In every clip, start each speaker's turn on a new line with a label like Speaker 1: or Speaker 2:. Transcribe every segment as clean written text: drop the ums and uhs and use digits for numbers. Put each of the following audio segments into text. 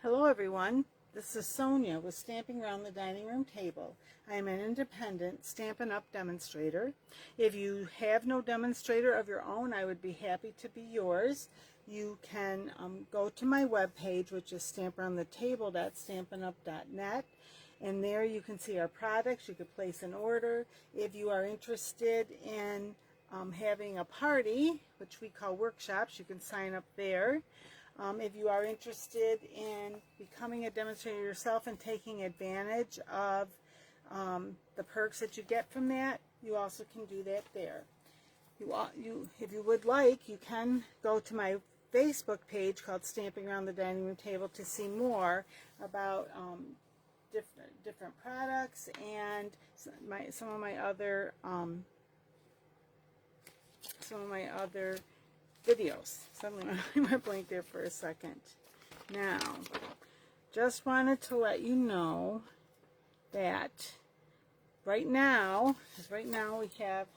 Speaker 1: Hello everyone, this is Sonia with Stamping Around the Dining Room Table. I am an independent Stampin' Up! Demonstrator. If you have no demonstrator of your own, I would be happy to be yours. You can go to my webpage, which is stamparoundthetable.stampinup.net, and there you can see our products. You could place an order. If you are interested in having a party, which we call workshops, you can sign up there. If you are interested in becoming a demonstrator yourself and taking advantage of the perks that you get from that, you also can do that there. If you would like, you can go to my Facebook page called Stamping Around the Dining Room Table to see more about different products and some of my other videos. Suddenly I went blank there for a second. Now, just wanted to let you know that right now we have,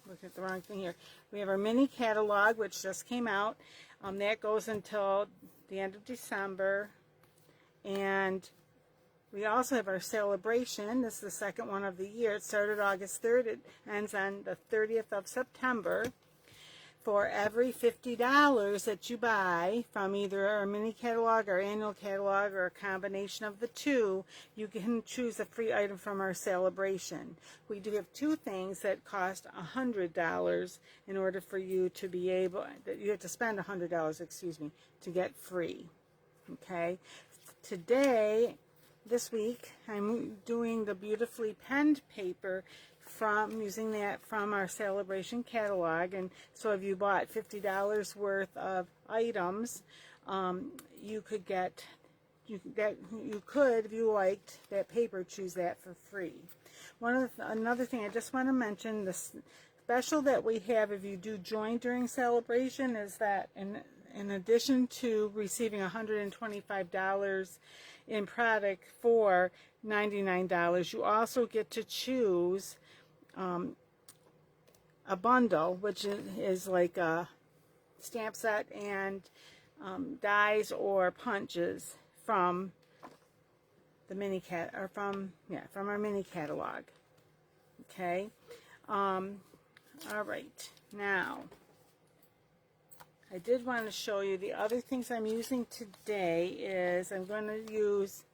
Speaker 1: looking at the wrong thing here. We have our mini catalog, which just came out. That goes until the end of December. And we also have our Sale-A-Bration. This is the second one of the year. It started August 3rd. It ends on the 30th of September. For every $50 that you buy from either our mini catalog or annual catalog or a combination of the two, you can choose a free item from our Sale-A-Bration. We do have two things that cost $100 in order for you to be able, that you have to spend $100, excuse me, to get free. Okay? Today, this week, I'm doing the beautifully penned paper using that from our Sale-A-Bration catalog. And so if you bought $50 worth of items, you could, if you liked that paper, choose that for free. Another thing I just want to mention, the special that we have if you do join during Sale-A-Bration is that in addition to receiving $125 in product for $99, you also get to choose a bundle, which is like a stamp set and dies or punches from the from our mini catalog. Okay. All right. Now, I did want to show you the other things I'm using today. Is I'm going to use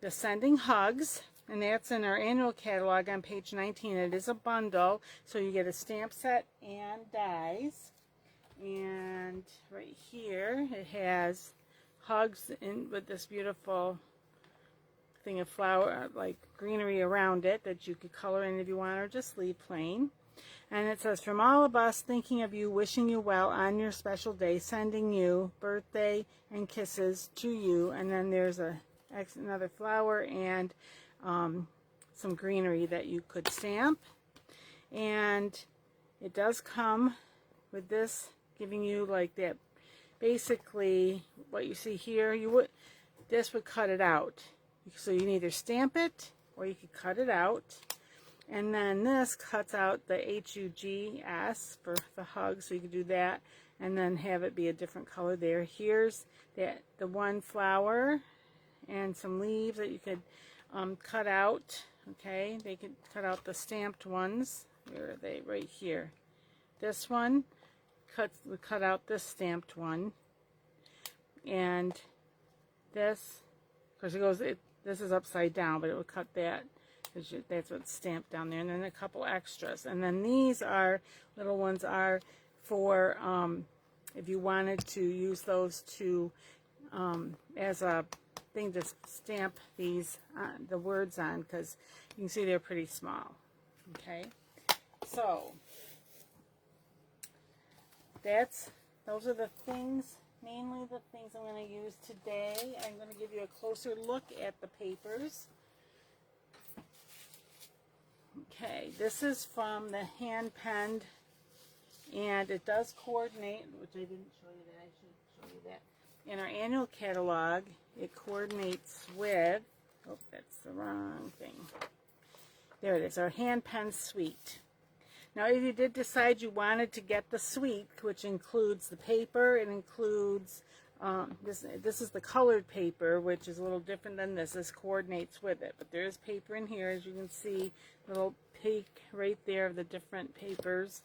Speaker 1: the Sending Hugs, and that's in our annual catalog on page 19. It is a bundle, so you get a stamp set and dies. And right here, it has hugs with this beautiful thing of flower, like greenery around it that you could color in if you want, or just leave plain. And it says, from all of us, thinking of you, wishing you well on your special day, sending you birthday and kisses to you. And then there's another flower and some greenery that you could stamp. And it does come with this, giving you like that, basically what you see here. This would cut it out, so you can either stamp it or you could cut it out. And then this cuts out the HUGS for the hug, so you could do that and then have it be a different color there. Here's the one flower and some leaves that you could cut out. Okay, they could cut out the stamped ones. Where are they? Right here. This one would cut out this stamped one, and this, of course, this is upside down, but it would cut that. That's what's stamped down there. And then a couple extras. And then these little ones are for if you wanted to use those to as a thing to stamp the words on, because you can see they're pretty small. Okay, so those are the things, mainly the things I'm going to use today. I'm going to give you a closer look at the papers. Okay, this is from the Hand Penned, and it does coordinate, which I didn't show you that. I should show you that. In our annual catalog, it coordinates with, oh, that's the wrong thing. There it is, our Hand Penned Suite. Now, if you did decide you wanted to get the suite, which includes the paper, it includes this is the colored paper, which is a little different than this. This coordinates with it, but there is paper in here, as you can see, little peak right there of the different papers,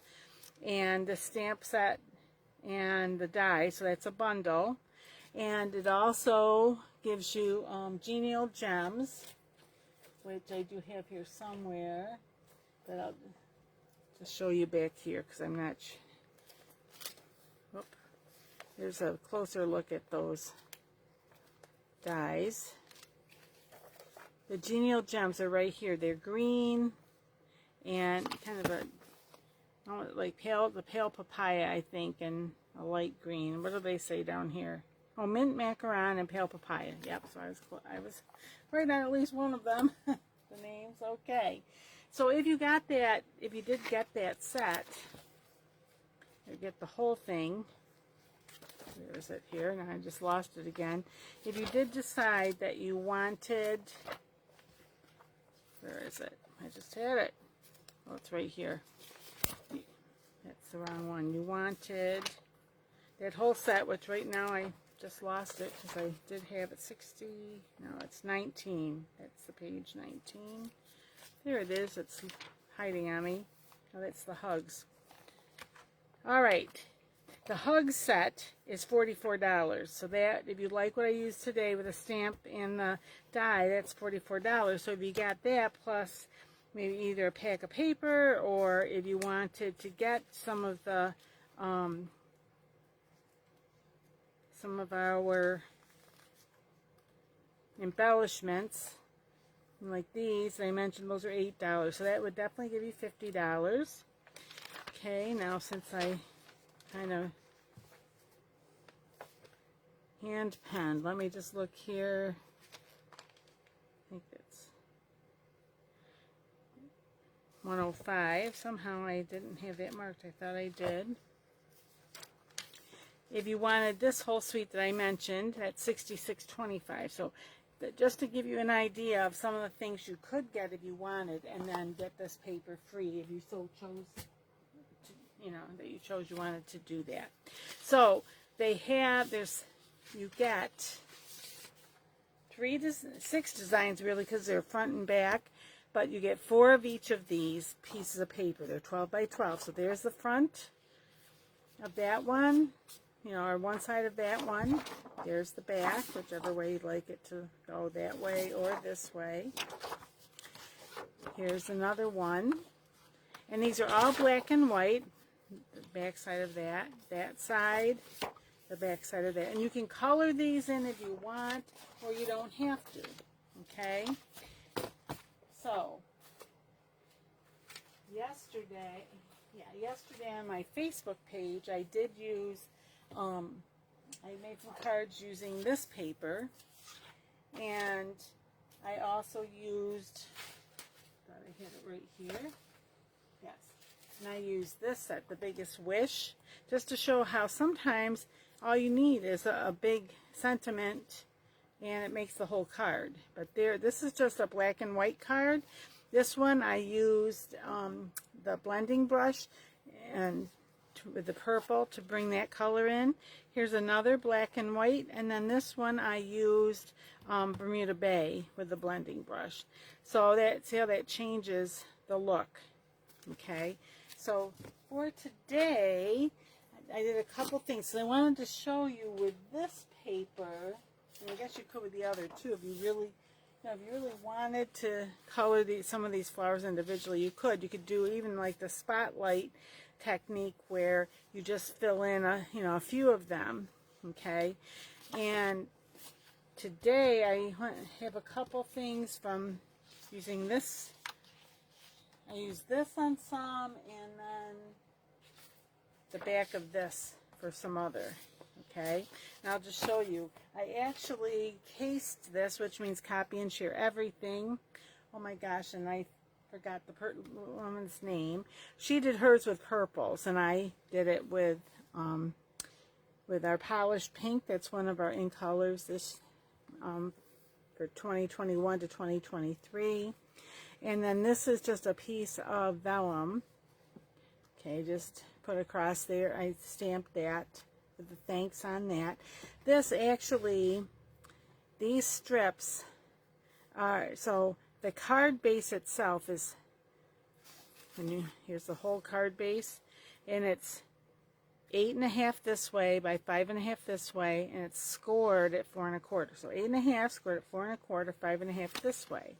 Speaker 1: and the stamp set and the die. So that's a bundle, and it also gives you genial gems, which I do have here somewhere, but I'll just show you back here because I'm not. Here's a closer look at those dies. The genial gems are right here. They're green and kind of a like the pale papaya, I think, and a light green. What do they say down here? Oh, mint macaron and pale papaya. Yep. So I was right on at least one of them. The names, okay. So if you got that, if you did get that set, you get the whole thing. Where is it here? Now I just lost it again. If you did decide that you wanted, where is it? I just had it. Oh, it's right here. That's the wrong one. You wanted that whole set, which right now I just lost it because I did have it 60. No, it's 19. That's the page 19. There it is. It's hiding on me. Oh, that's the hugs. All right. The hug set is $44. So that, if you like what I used today with the stamp and the die, that's $44. So if you got that plus maybe either a pack of paper, or if you wanted to get some of the some of our embellishments, like these, I mentioned those are $8. So that would definitely give you $50. Okay, now since I kind of hand penned. Let me just look here. I think it's 105. Somehow I didn't have that marked. I thought I did. If you wanted this whole suite that I mentioned, that's $66.25. So just to give you an idea of some of the things you could get if you wanted, and then get this paper free if you so chose. That you chose you wanted to do that. So they have, you get 6 designs really, because they're front and back, but you get 4 of each of these pieces of paper. They're 12 by 12. So there's the front of that one, or one side of that one. There's the back, whichever way you'd like it to go, that way or this way. Here's another one. And these are all black and white. The back side of that side, the back side of that. And you can color these in if you want, or you don't have to. Okay? So, yesterday on my Facebook page, I did use, I made some cards using this paper, and I also used, thought I had it right here. Yes. And I use this set, The Biggest Wish, just to show how sometimes all you need is a big sentiment and it makes the whole card. But this is just a black and white card. This one I used the blending brush and with the purple to bring that color in. Here's another black and white, and then this one I used Bermuda Bay with the blending brush. So see how that changes the look. Okay, so for today, I did a couple things. So I wanted to show you with this paper, and I guess you could with the other too, if you really, wanted to color some of these flowers individually, you could. You could do even like the spotlight technique where you just fill in a few of them. Okay, and today I have a couple things from using this. I used this on some, and then the back of this for some other. Okay, and I'll just show you. I actually cased this, which means copy and share everything. Oh my gosh, and I forgot the woman's name. She did hers with purples, and I did it with our polished pink. That's one of our in colors this for 2021 to 2023. And then this is just a piece of vellum. Okay, just put across there. I stamped that with the thanks on that. This actually, these strips are, so the card base itself is, here's the whole card base, and it's 8.5 this way by 5.5 this way, and it's scored at 4 1/4. So 8.5 scored at 4 1/4, 5.5 this way.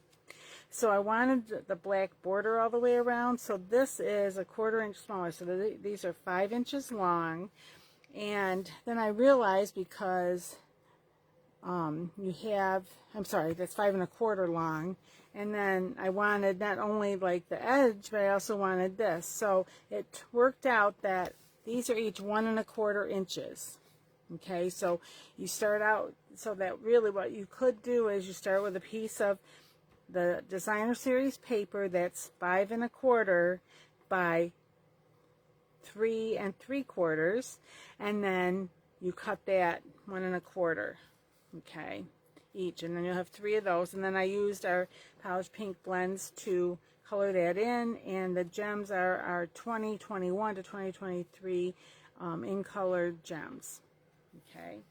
Speaker 1: So I wanted the black border all the way around. So this is a 1/4 inch smaller. So these are 5 inches long. And then I realized because you have, I'm sorry, that's 5 1/4 long. And then I wanted not only like the edge, but I also wanted this. So it worked out that these are each 1 1/4 inches. Okay, so you start out, so that really what you could do is you start with a piece of the designer series paper that's 5 1/4 by 3 3/4, and then you cut that 1 1/4, okay, each, and then you'll have 3 of those. And then I used our polished pink blends to color that in, and the gems are our 2021 to 2023 in colored gems. Okay,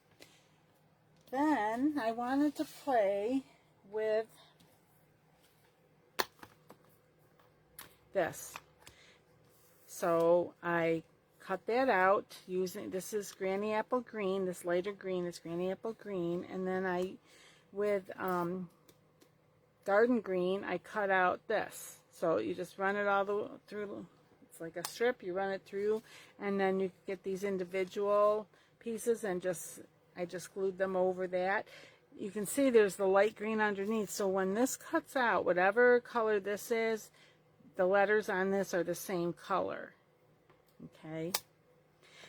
Speaker 1: then I wanted to play with this, so I cut that out using, this is Granny Apple Green, this lighter green is Granny Apple Green, and then I, with Garden Green, I cut out this. So you just run it all the through, it's like a strip, you run it through, and then you get these individual pieces, and I just glued them over that. You can see there's the light green underneath, so when this cuts out, whatever color this is, the letters on this are the same color. Okay,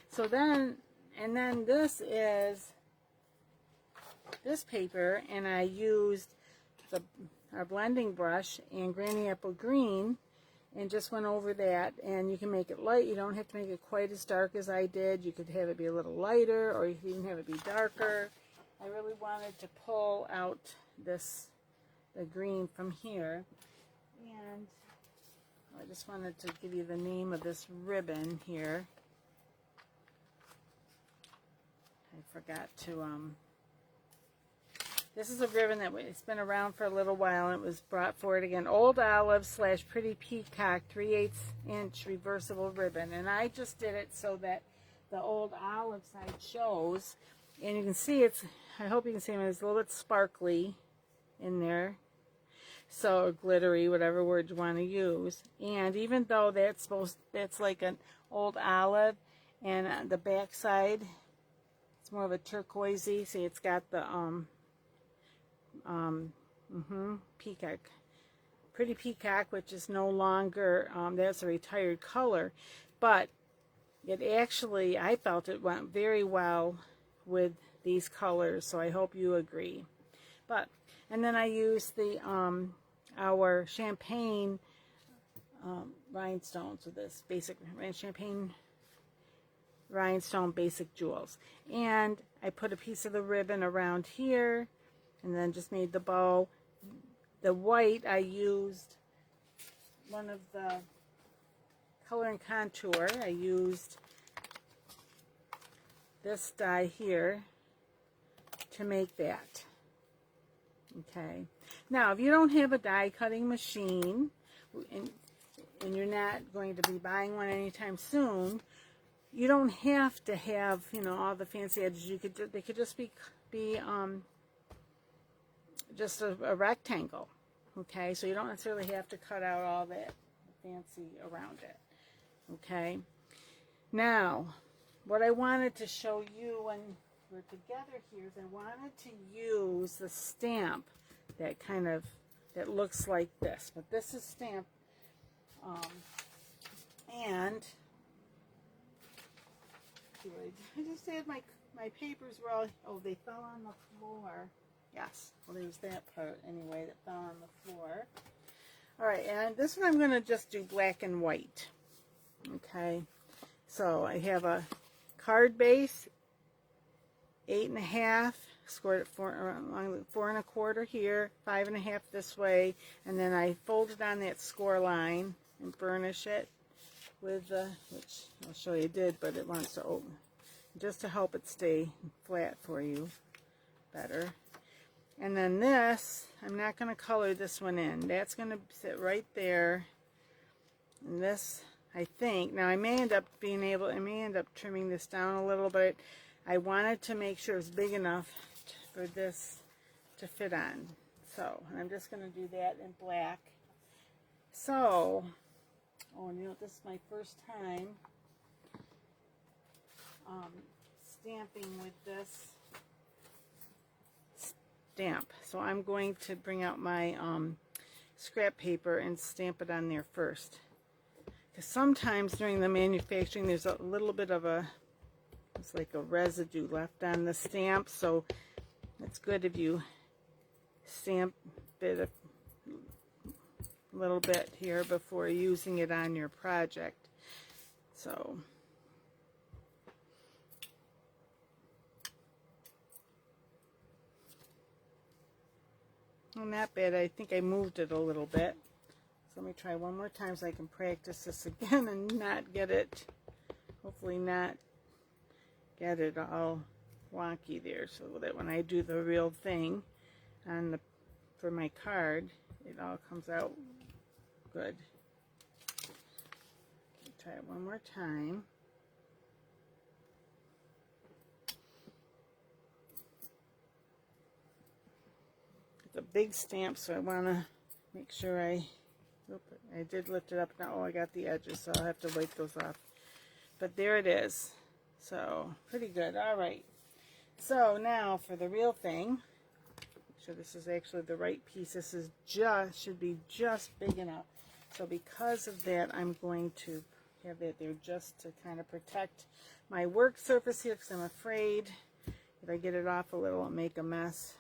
Speaker 1: so then, and then this is this paper, and I used our blending brush and Granny Apple Green and just went over that. And you can make it light, you don't have to make it quite as dark as I did. You could have it be a little lighter, or you could even have it be darker. I really wanted to pull out the green from here, and I just wanted to give you the name of this ribbon here. I forgot to, this is a ribbon that it's been around for a little while, and it was brought forward again. Old Olive / Pretty Peacock 3/8 inch reversible ribbon. And I just did it so that the old olive side shows. And you can see it's, I hope you can see it, it's a little bit sparkly in there. So, glittery, whatever word you want to use. And even though that's like an old olive, and the back side, it's more of a turquoisey. See, it's got the Peacock, Pretty Peacock, which is no longer, that's a retired color, but it actually, I felt it went very well with these colors, so I hope you agree. But, and then I used the our champagne rhinestones with this basic champagne rhinestone basic jewels, and I put a piece of the ribbon around here, and then just made the bow. The white, I used one of the Color and Contour. I used this die here to make that. Okay. Now, if you don't have a die cutting machine, and you're not going to be buying one anytime soon, you don't have to have, you know, all the fancy edges. You could, they could just be just a rectangle. Okay, so you don't necessarily have to cut out all that fancy around it. Okay, now what I wanted to show you when we're together here is I wanted to use the stamp that kind of, that looks like this, but this is stamped, and I just had my papers were all, oh, they fell on the floor. Yes, well, there's that part anyway that fell on the floor. All right, and this one I'm going to just do black and white. Okay, so I have a card base, 8.5, scored at 4 1/4 here, 5.5 this way, and then I fold it on that score line and burnish it with which I'll show you did, but it wants to open. just to help it stay flat for you better. And then this, I'm not going to color this one in. That's going to sit right there. And this, I think, now I may end up trimming this down a little bit. I wanted to make sure it's big enough for this to fit on. So, and I'm just going to do that in black. So, oh, and you know, this is my first time stamping with this stamp. So I'm going to bring out my scrap paper and stamp it on there first. Because sometimes during the manufacturing there's a little bit of it's like a residue left on the stamp. So it's good if you stamp it a little bit here before using it on your project. So well, not bad. I think I moved it a little bit. So let me try one more time so I can practice this again and not get it, hopefully not get it all wonky there, so that when I do the real thing on for my card, it all comes out good. Try it one more time. It's a big stamp, so I want to make sure I did lift it up now. Oh, I got the edges, so I'll have to wipe those off. But there it is. So pretty good. All right. So now for the real thing. Make sure this is actually the right piece. This is should be just big enough. So because of that, I'm going to have that there just to kind of protect my work surface here, because I'm afraid if I get it off a little, it'll make a mess.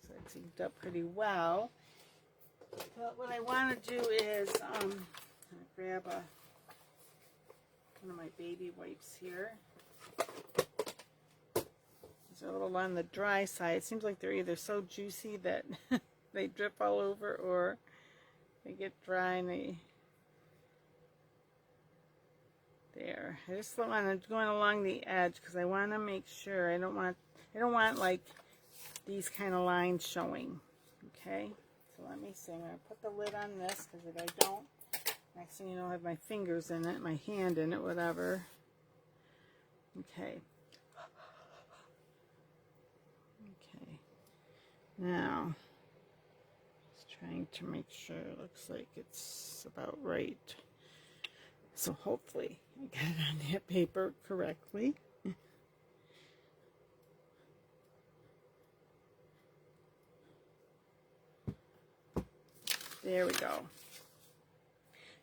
Speaker 1: So it's inked up pretty well. But what I want to do is I'm going to grab one of my baby wipes here. These are a little on the dry side. It seems like they're either so juicy that they drip all over, or they get dry and there. I just want to going along the edge because I want to make sure I don't want like these kind of lines showing. Okay. So let me see. I'm going to put the lid on this, because if I don't, next thing you know, I have my fingers in it, my hand in it, whatever. Okay. Okay. Now, just trying to make sure it looks like it's about right. So hopefully I got it on that paper correctly. There we go.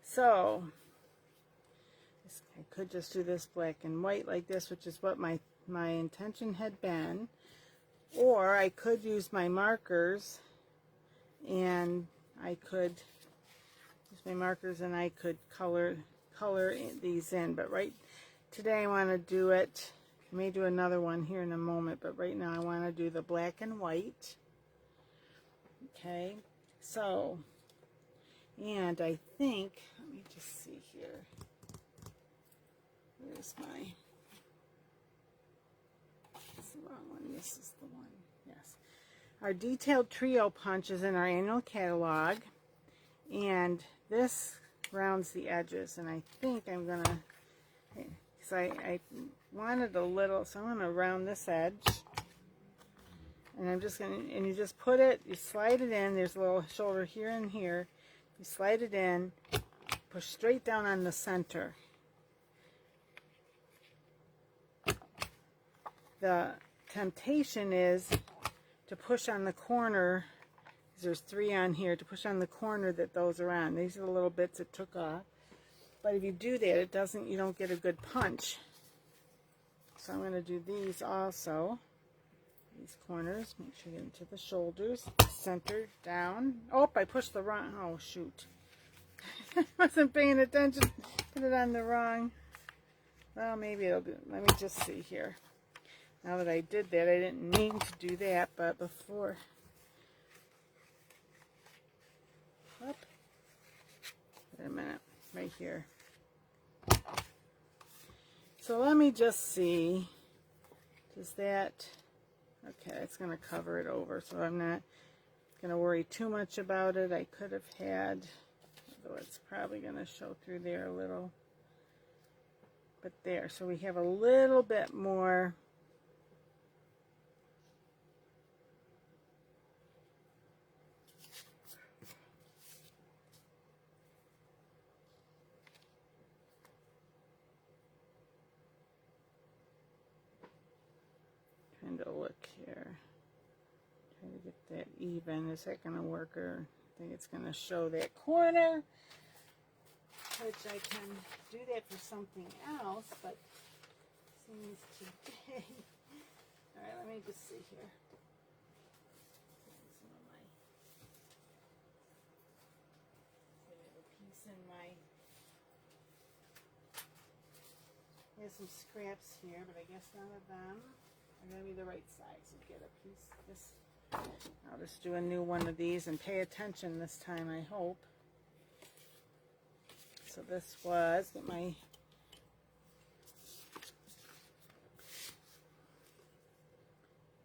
Speaker 1: So I could just do this black and white like this, which is what my intention had been, or I could use my markers, and I could use my markers and I could color these in. But today I want to do it. I may do another one here in a moment, but right now I want to do the black and white. Okay, so. And I think, let me just see here. Where's my, that's the wrong one. This is the one. Yes. Our detailed trio punch is in our annual catalog. And this rounds the edges. And I think I'm going to, because I wanted a little, so I'm going to round this edge. And I'm just going to, and you just put it, you slide it in. There's a little shoulder here and here. You slide it in, push straight down on the center. The temptation is to push on the corner, because there's 3 on here, to push on the corner that those are on. These are the little bits it took off. But if you do that, you don't get a good punch. So I'm going to do these also. These corners, make sure you get into the shoulders, center down. Oh, I pushed the wrong, oh shoot. I wasn't paying attention, put it on the wrong. Well, maybe it'll be, let me just see here. Now that I did that, I didn't mean to do that, but before, Up. Wait a minute, right here. So let me just see, does that, okay, it's going to cover it over, so I'm not going to worry too much about it. I could have had, although it's probably going to show through there a little, but there, so we have a little bit more trying to look here, trying to get that even. Is that going to work, or I think it's going to show that corner, which I can do that for something else, but seems today. All right, let me just see here. Some of my, I have a piece in my, there's some scraps here, but I guess none of them are going to be the right size. So get a piece. I'll just do a new one of these and pay attention this time, I hope. So this was my,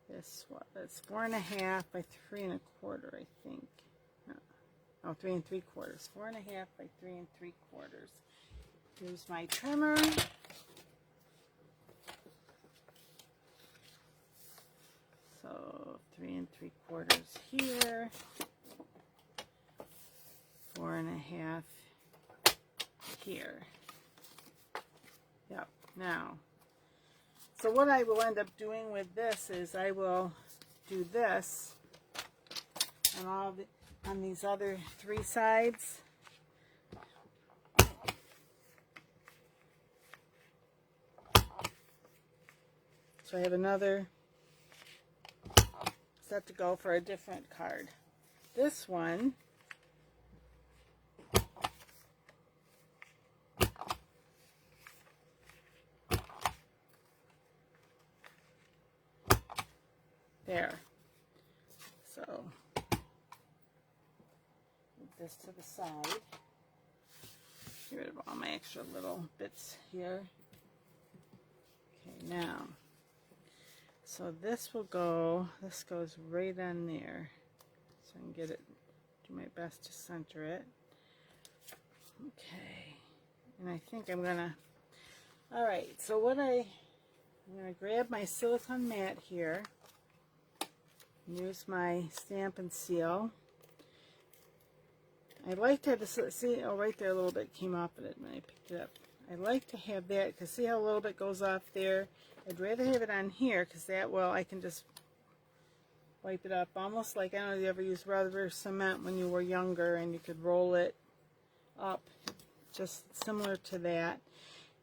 Speaker 1: this was 4.5 by 3 1/4, I think. No, 3 3/4. 4.5 by 3 3/4. Here's my trimmer. So 3 3/4 here. 4.5 here. Yep. Now, so what I will end up doing with this is I will do this on these other 3 sides. So I have another set to go for a different card. This one there. So move this to the side. Get rid of all my extra little bits here. Okay, now, so this will go, this goes right on there. So I can get it, do my best to center it. Okay, and I think I'm gonna, all right, so what I'm gonna grab my silicone mat here. Use my Stampin' seal. I like to have this, see, oh, right there a little bit came off of it when I picked it up. I like to have that, because see how a little bit goes off there? I'd rather have it on here, because that, well, I can just wipe it up. Almost like, I don't know if you ever used rubber cement when you were younger, and you could roll it up, just similar to that.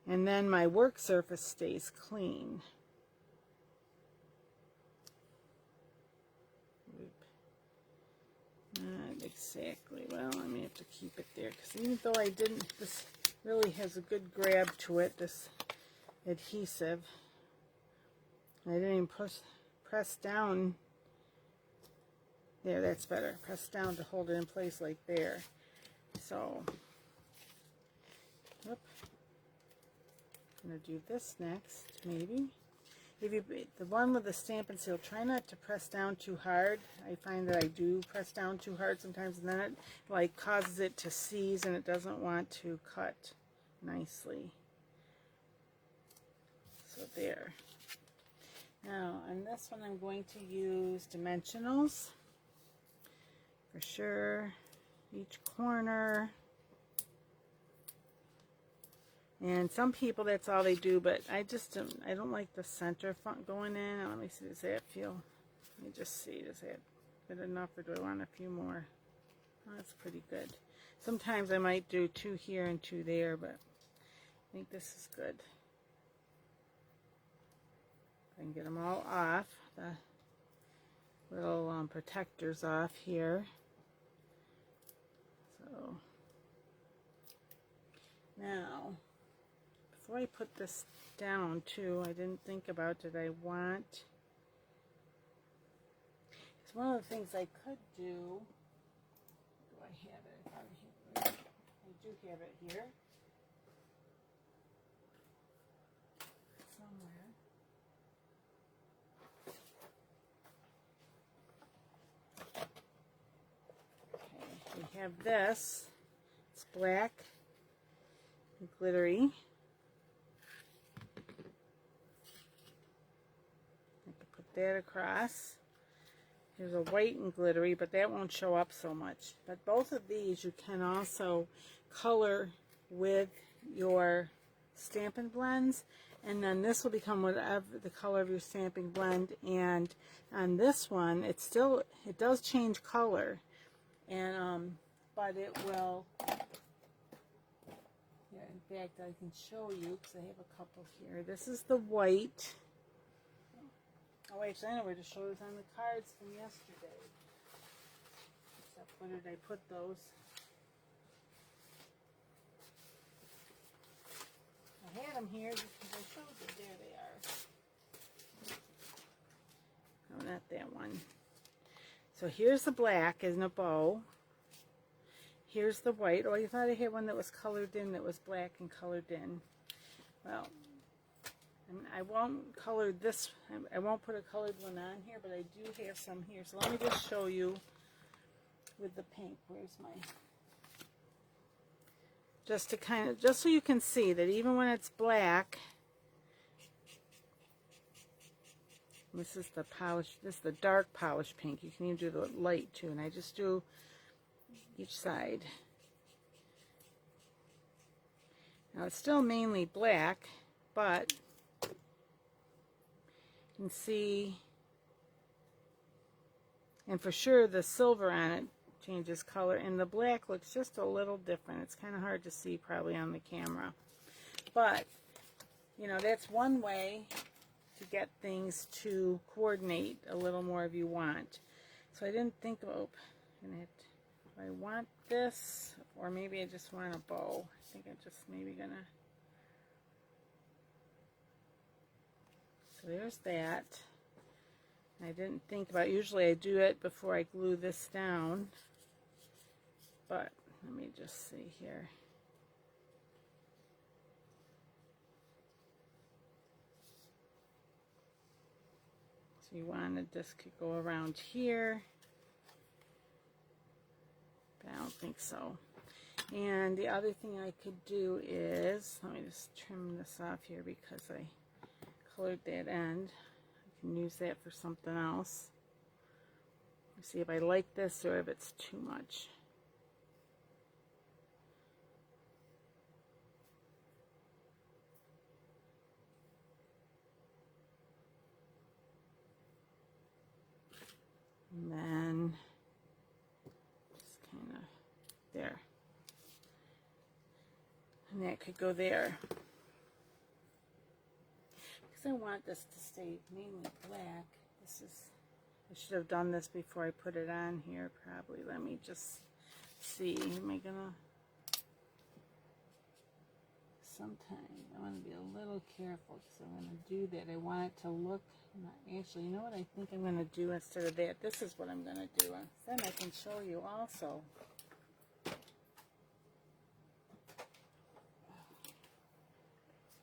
Speaker 1: And then my work surface stays clean. Not exactly. Well, I may have to keep it there, because even though I didn't, this really has a good grab to it, this adhesive. I didn't even press down. There, that's better. Press down to hold it in place like there. So, whoop. I'm going to do this next, maybe. If you, the one with the Stampin' seal, try not to press down too hard. I find that I do press down too hard sometimes, and then it like causes it to seize and it doesn't want to cut nicely. So there. Now on this one I'm going to use dimensionals for sure, each corner. And some people, that's all they do, but I just don't, I don't like the center front going in. Let me see, does that feel, let me just see, is that good enough, or do I want a few more? Oh, that's pretty good. Sometimes I might do 2 here and 2 there, but I think this is good. I can get them all off, the little protectors off here. So, now, before I put this down too, I didn't think about, did I want, it's one of the things I could do, I have it, do have it here somewhere. Okay, we have this. It's black and glittery. I can put that across. There's a white and glittery, but that won't show up so much. But both of these you can also color with your Stampin' blends, and then this will become whatever the color of your stamping blend. And on this one, it does change color, and but it will. Yeah, in fact, I can show you because I have a couple here. This is the white. Oh, actually, I know where to show this on the cards from yesterday. Except where did I put those? I had them here just because I showed you. There they are. Oh, not that one. So here's the black in a bow. Here's the white. Oh, you thought I had one that was colored in, that was black and colored in. Well, I won't color this. I won't put a colored one on here, but I do have some here. So let me just show you with the pink. Where's my... Just so you can see that even when it's black, this is the polish. This is the dark polish pink. You can even do the light too, and I just do each side. Now it's still mainly black, but you can see, and for sure the silver on it changes color, and the black looks just a little different. It's kind of hard to see probably on the camera, but you know, that's one way to get things to coordinate a little more if you want. So I didn't think about it. I want this, or maybe I just want a bow. I think I'm just maybe gonna. So there's that. I didn't think about, usually I do it before I glue this down, but let me just see here. So you wanted this could go around here, but I don't think so. And the other thing I could do is, let me just trim this off here because I colored that end. I can use that for something else. See if I like this or if it's too much. And then just kind of there. And that could go there. Because I want this to stay mainly black. This is, I should have done this before I put it on here probably. Let me just see. Am I gonna? Sometimes I want to be a little careful because I'm going to do that. I want it to look, actually, you know what I think I'm going to do instead of that? This is what I'm going to do. Then I can show you also.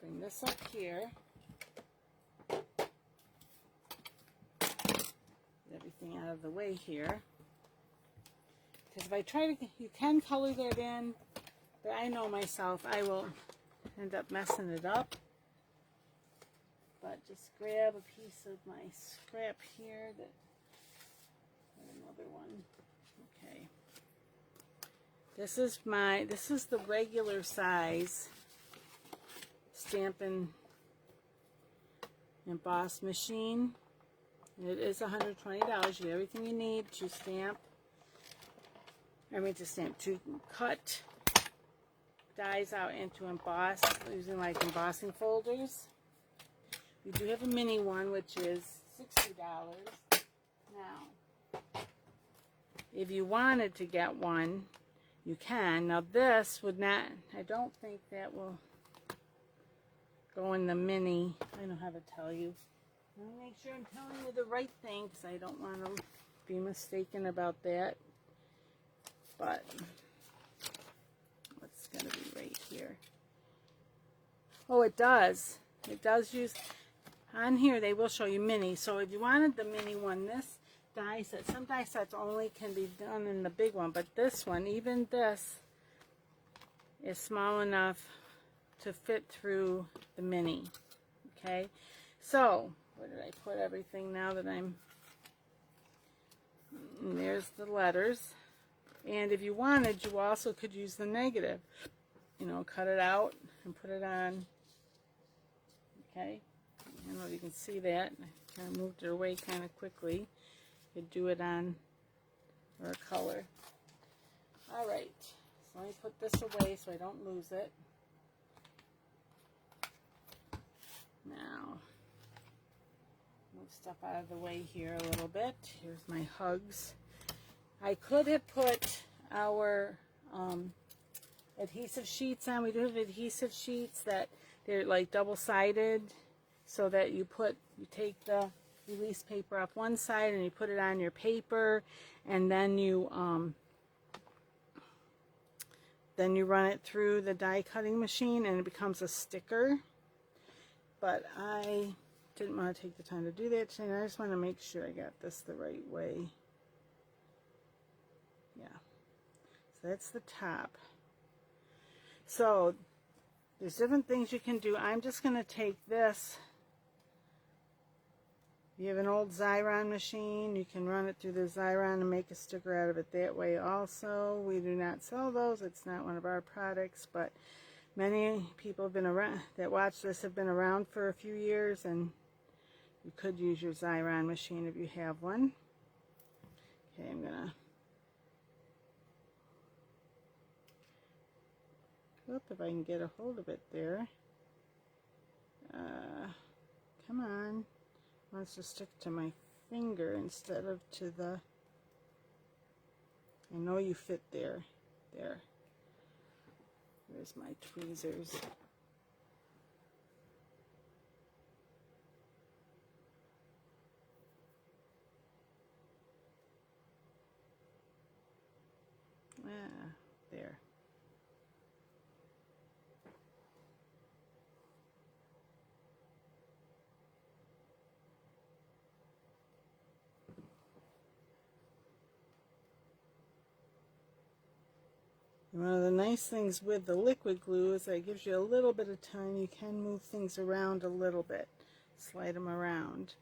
Speaker 1: Bring this up here. Get everything out of the way here. Because if I try to, you can color that in, but I know myself, I will end up messing it up. But just grab a piece of my scrap here, and another one. Okay. This is the regular size Stampin' emboss machine. It is $120. You get everything you need to stamp. To cut dies out and to emboss using like embossing folders. We do have a mini one, which is $60. Now, if you wanted to get one, you can. Now this would not, I don't think that will go in the mini. I don't know how to tell you. Let me make sure I'm telling you the right thing because I don't want to be mistaken about that. But let's going to be right here. Oh, it does. It does use, on here they will show you mini. So if you wanted the mini one, this die set, some die sets only can be done in the big one, but this one, even this, is small enough to fit through the mini. Okay, so where did I put everything now that I'm, and there's the letters. And if you wanted, you also could use the negative. You know, cut it out and put it on. Okay, I don't know if you can see that. I kind of moved it away kind of quickly. You could do it on or a color. All right, so let me put this away so I don't lose it. Now, move stuff out of the way here a little bit. Here's my hugs. I could have put our adhesive sheets on. We do have adhesive sheets that they're like double-sided, so that you take the release paper off one side and you put it on your paper, and then you run it through the die cutting machine and it becomes a sticker. But I didn't want to take the time to do that today. I just want to make sure I got this the right way. Yeah, so that's the top. So there's different things you can do. I'm just going to take this. If you have an old Xyron machine, you can run it through the Xyron and make a sticker out of it that way also. We do not sell those. It's not one of our products, but many people have been around that watch this have been around for a few years, and you could use your Xyron machine if you have one. Okay, I'm going to, if I can get a hold of it there. Come on. It wants to stick to my finger instead of to the, I know you fit there. There. There's my tweezers. There. One of the nice things with the liquid glue is that it gives you a little bit of time. You can move things around a little bit, slide them around.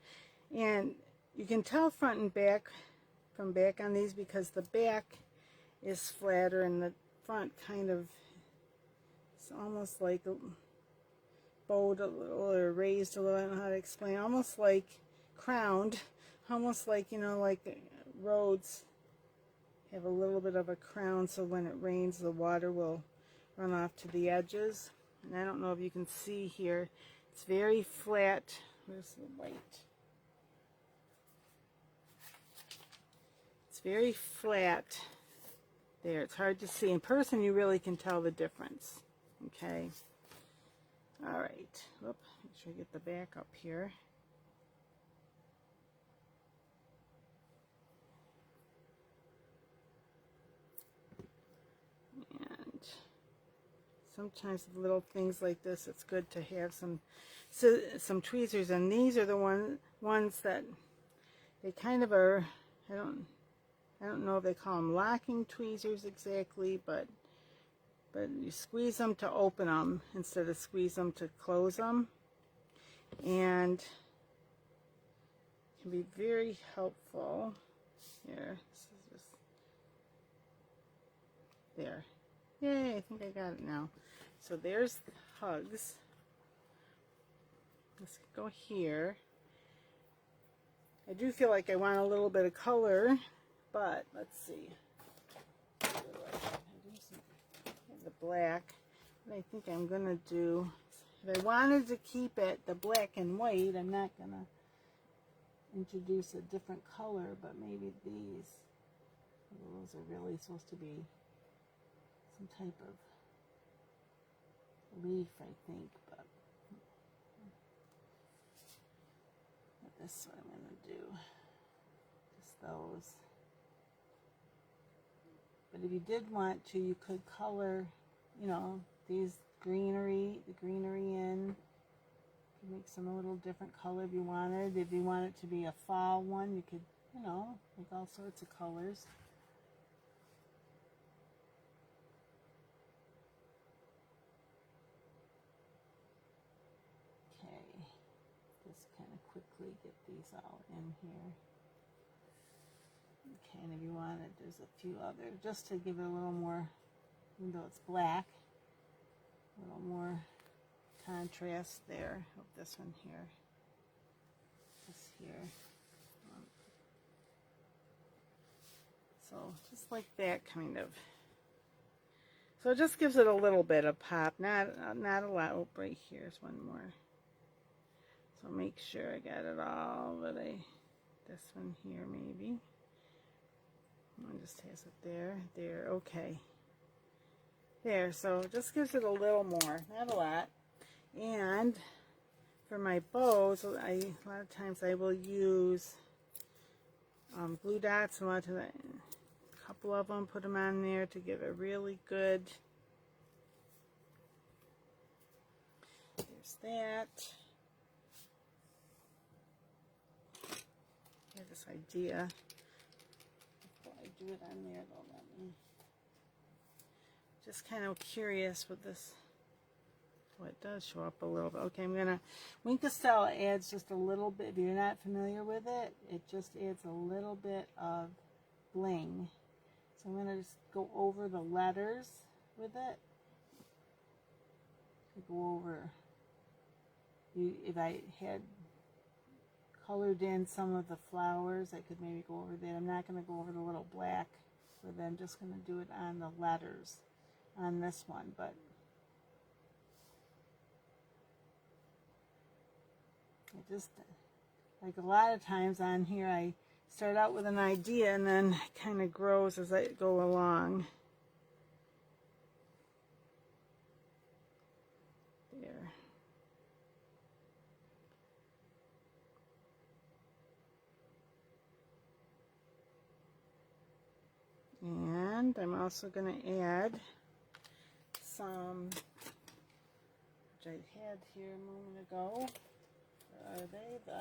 Speaker 1: And you can tell front and back from back on these because the back is flatter and the front kind of, it's almost like bowed a little or raised a little. I don't know how to explain. Almost like crowned, almost like, you know, like roads have a little bit of a crown, so when it rains the water will run off to the edges. And I don't know if you can see here, it's very flat. Where's the white? It's very flat there. It's hard to see. In person you really can tell the difference. Okay, all right. Whoop. Make sure I get the back up here. Sometimes little things like this, it's good to have some tweezers, and these are the ones that they kind of are. I don't know if they call them locking tweezers exactly, but you squeeze them to open them instead of squeeze them to close them, and it can be very helpful. Here, this is just there. Yay, I think I got it now. So there's the hugs. Let's go here. I do feel like I want a little bit of color, but let's see. I have the black. What I think I'm going to do, if I wanted to keep it the black and white, I'm not going to introduce a different color, but maybe these. Those are really supposed to be some type of leaf, I think, but this is what I'm going to do. Just those. But if you did want to, you could color you know, these the greenery in. You can make some a little different color if you wanted. If you want it to be a fall one, you could, you know, make all sorts of colors. Okay, just kind of quickly get these all in here. Okay, and if you want it, there's a few other, just to give it a little more, even though it's black, a little more contrast there. Hope this one here, this here. So just like that kind of. So it just gives it a little bit of pop, not a lot. Oh, right here's one more. So make sure I got it all, but this one here maybe. One just has it there, okay. There, so it just gives it a little more, not a lot. And for my bows, a lot of times I will use glue dots, a couple of them, put them on there to give a really good. There's that. I have this idea. Before I do it on there, though, let me. Just kind of curious with this. Oh, it does show up a little bit. Okay, I'm gonna. Wink Style adds just a little bit. If you're not familiar with it, it just adds a little bit of bling. So I'm gonna just go over the letters with it. Go over. If I had colored in some of the flowers, I could maybe go over that. I'm not gonna go over the little black with it. I'm just gonna do it on the letters on this one, but. I just, like a lot of times on here, I start out with an idea and then it kind of grows as I go along. There. And I'm also going to add some, which I had here a moment ago. Are they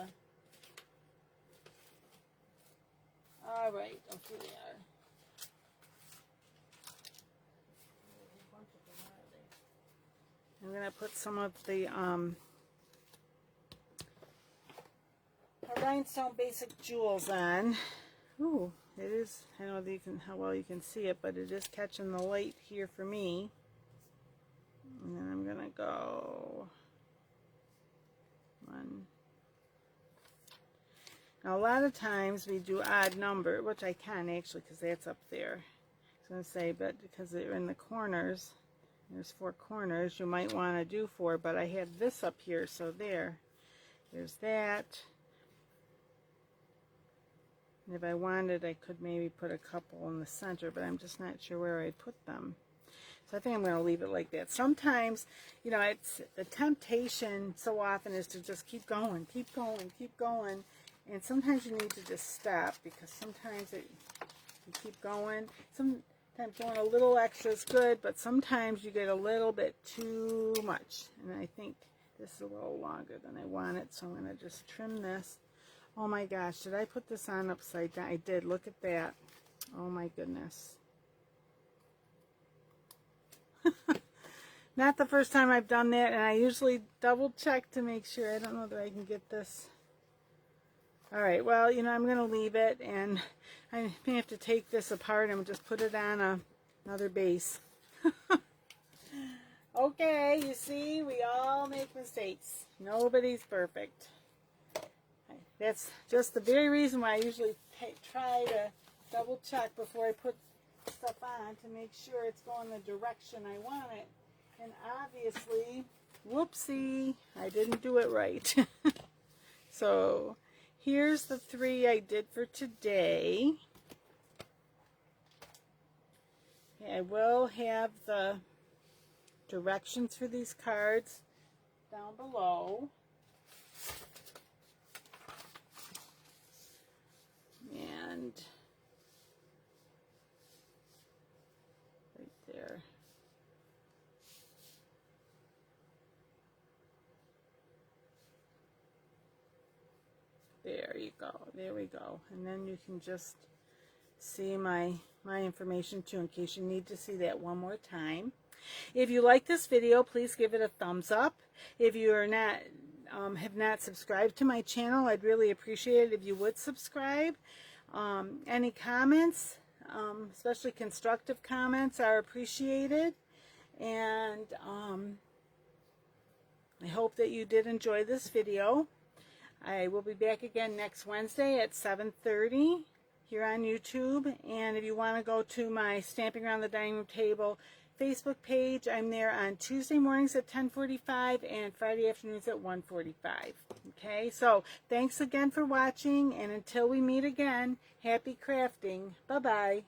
Speaker 1: all right, oh, here they are. I'm going to put some of the Rhinestone Basic Jewels on. Ooh, it is, I don't know how well you can see it, but it is catching the light here for me. And then I'm going to go one. Now a lot of times we do odd number, which I can actually because that's up there. I was going to say, but because they're in the corners, there's 4 corners, you might want to do 4, but I have this up here, so there's that. And if I wanted, I could maybe put a couple in the center, but I'm just not sure where I'd put them. So I think I'm going to leave it like that. Sometimes, you know, it's the temptation so often is to just keep going, keep going, keep going. And sometimes you need to just stop because sometimes you keep going. Sometimes going a little extra is good, but sometimes you get a little bit too much. And I think this is a little longer than I want it, so I'm going to just trim this. Oh my gosh, did I put this on upside down? I did. Look at that. Oh my goodness. Not the first time I've done that, and I usually double check to make sure. I don't know that I can get this. All right, well, you know, I'm going to leave it, and I may have to take this apart and just put it on another base. Okay, you see, we all make mistakes. Nobody's perfect. That's just the very reason why I usually try to double check before I put stuff on to make sure it's going the direction I want it. And obviously, whoopsie, I didn't do it right. So here's the 3 I did for today. I will have the directions for these cards down below. And right there. There you go. There we go. And then you can just see my information too, in case you need to see that one more time. If you like this video, please give it a thumbs up. If you are not have not subscribed to my channel, I'd really appreciate it if you would subscribe. Any comments, especially constructive comments, are appreciated. And I hope that you did enjoy this video. I will be back again next Wednesday at 7:30 here on YouTube. And if you want to go to my Stamping Around the Dining Room Table Facebook page, I'm there on Tuesday mornings at 10:45 and Friday afternoons at 1:45. Okay, so thanks again for watching, and until we meet again, happy crafting. Bye-bye.